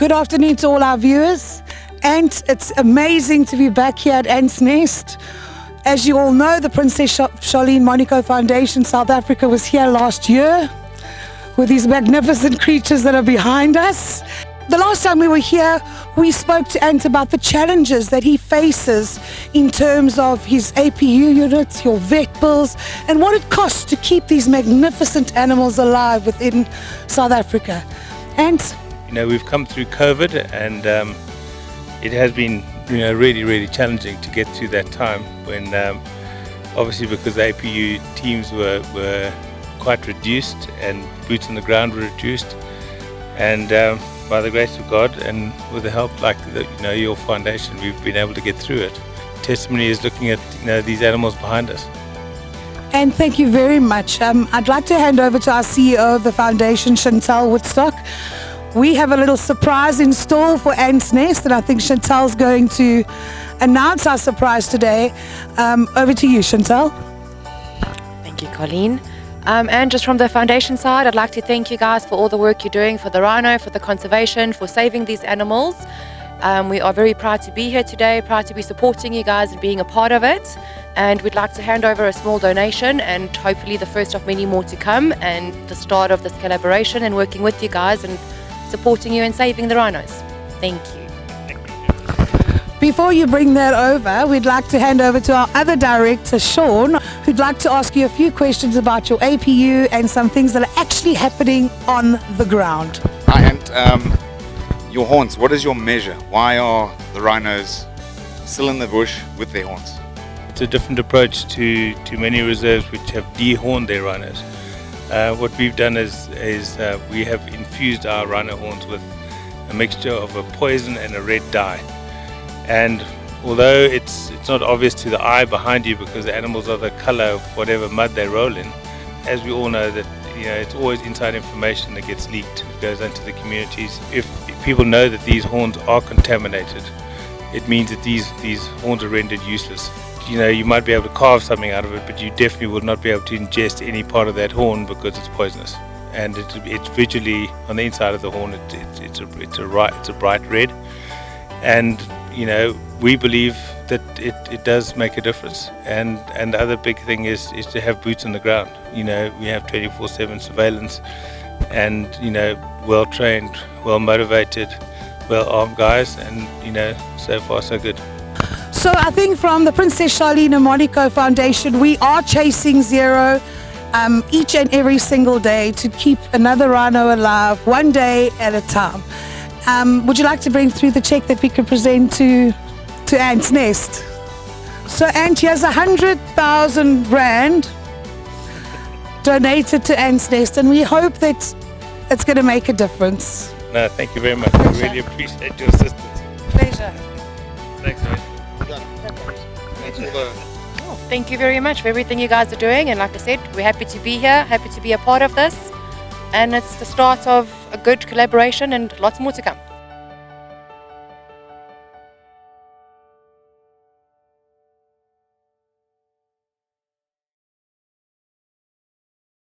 Good afternoon to all our viewers, and it's amazing to be back here at Ants Nest. As you all know, the Princess Charlene Monaco Foundation South Africa was here last year with these magnificent creatures that are behind us. The last time we were here, we spoke to Ant about the challenges that he faces in terms of his APU units, your vet bills, and what it costs to keep these magnificent animals alive within South Africa. Ant? We've come through COVID, and it has been, really challenging to get through that time when, obviously, because the APU teams were quite reduced and boots on the ground were reduced, and by the grace of God and with the help like your foundation, we've been able to get through it. Testimony is looking at these animals behind us. And thank you very much. I'd like to hand over to our CEO of the foundation, Chantal Woodstock. We have a little surprise in store for Ants Nest, and I think Chantal's going to announce our surprise today. Over to you, Chantal. Thank you, Colleen. And just from the foundation side, I'd like to thank you guys for all the work you're doing for the rhino, for the conservation, for saving these animals. We are very proud to be here today, proud to be supporting you guys and being a part of it. And we'd like to hand over a small donation, and hopefully the first of many more to come, and the start of this collaboration and working with you guys and supporting you and saving the rhinos. Thank you. Before you bring that over, we'd like to hand over to our other director, Sean, who'd like to ask you a few questions about your APU and some things that are actually happening on the ground. Hi, and your horns, what is your measure? Why are the rhinos still in the bush with their horns? It's a different approach to many reserves which have dehorned their rhinos. What we've done is we have infused our rhino horns with a mixture of a poison and a red dye. And although it's not obvious to the eye behind you because the animals are the color of whatever mud they roll in, as we all know that it's always inside information that gets leaked. It goes into the communities. If people know that these horns are contaminated, it means that these horns are rendered useless. You might be able to carve something out of it, but you definitely will not be able to ingest any part of that horn because it's poisonous. And it's visually on the inside of the horn. It's a bright red, and we believe that it does make a difference. And the other big thing is to have boots on the ground. We have 24/7 surveillance, and well trained, well motivated, well armed guys, and so far so good. So I think from the Princess Charlene Monaco Foundation, we are chasing zero each and every single day to keep another rhino alive, one day at a time. Would you like to bring through the check that we could present to Ants Nest? So Ant, here's 100,000 Rand donated to Ants Nest, and we hope that it's going to make a difference. No, thank you very much. I really appreciate your assistance. Pleasure. Thanks, mate. Thank you very much for everything you guys are doing, and like I said, we're happy to be here, happy to be a part of this, and it's the start of a good collaboration and lots more to come.